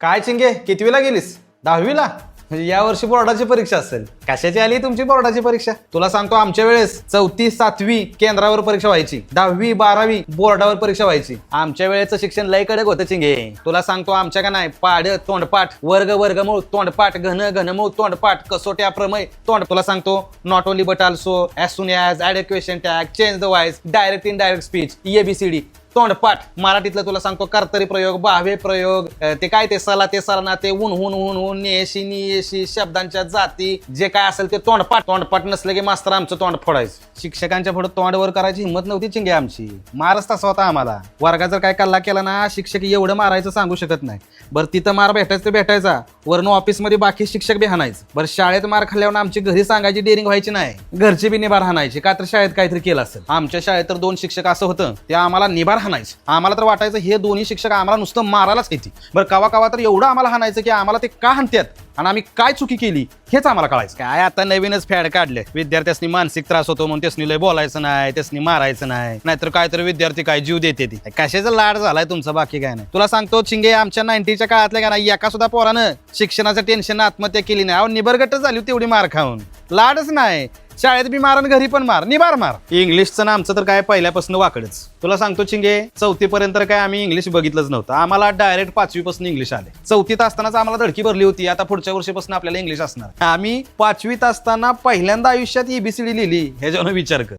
काय चिंगे कितवीला गेलीस? 10वीला? म्हणजे या वर्षी बोर्डाची परीक्षा असेल. कशाची आली तुमची बोर्डाची परीक्षा? तुला सांगतो आमच्या वेळेस 4थी 7वी केंद्रावर परीक्षा व्हायची, 10वी 12वी बोर्डावर परीक्षा व्हायची. आमच्या वेळेचं शिक्षण लय कडक होतं चिंगे. तुला सांगतो आमच्या का नाही पाड तोंडपाठ, वर्गमूळ तोंडपाठ, घनमूळ तोंडपाठ, कसोट्या प्रमेय तोंड. तुला सांगतो not only but also, as soon as, add question tag, change the voice, direct indirect speech, ABCD तोंडपाठ. मराठीतलं तुला सांगतो कर्तरी प्रयोग, बाह्य प्रयोग, ते काय ते सला ते सलाना, ते ऊन हुन हुन हुन, नेशी नियेशी, शब्दांच्या जाती, जे काय असेल ते तोंडपाठ नसलं की मास्तर आमचं तोंड फोडायचं. शिक्षकांच्या पुढे तोंडवर करायची हिंमत नव्हती चिंगे आमची. मारच तसा होता आम्हाला. वर्गात जर काय कल्ला केला ना, शिक्षक एवढं मारायचं सांगू शकत नाही. बरं तिथं मार भेटायचं ते भेटायचा, वरनं ऑफिसमध्ये बाकी शिक्षक बी हाणायचं. बरं शाळेत मार खाल्ल्यावर आमची घरी सांगायची डेअरिंग व्हायची नाही, घरची बी निभार हाणायची, का तर शाळेत काहीतरी केलं असेल. आमच्या शाळेत तर 2 शिक्षक असं होतं, ते आम्हाला निभार हाणायचं. आम्हाला तर वाटायचं हे दोन्ही शिक्षक आम्हाला नुसतं मारायलाच येते. बरं कवा तर एवढं आम्हाला हाणायचं की आम्हाला ते का हाणतात आणि आम्ही काय चुकी केली हेच आम्हाला कळायचं. काय आता नवीनच फॅड काढले, विद्यार्थ्यांनी मानसिक त्रास होतो म्हणून त्यासनी लय बोलायचं नाही, त्यासनी मारायचं नाही, नाहीतर काय तर विद्यार्थी काय जीव देते. ती कशाचा लाड झालाय तुमचा, बाकी काय नाही. तुला सांगतो चिंगे आमच्या 90च्या काळातल्या का नाही एका सुद्धा पोरानं शिक्षणाचं टेन्शन आत्महत्या केली नाही. अहो निबरगट्ट झाली तेवढी मार खाऊन. लाडच नाही, शाळेत बी मार आणि घरी पण मार, निबार मार. इंग्लिशचं ना आमचं तर काय पहिल्यापासून वाकडच. तुला सांगतो चिंगे 4थी पर्यंत काय आम्ही इंग्लिश बघितलंच नव्हतं. आम्हाला डायरेक्ट 5वी पासून इंग्लिश आले. 4थीत असतानाच आम्हाला धडकी भरली होती, आता पुढच्या वर्षीपासून आपल्याला इंग्लिश असणार. आम्ही 5वीत असताना पहिल्यांदा आयुष्यात ABCD लिहिली, ह्याच्यावर विचार कर.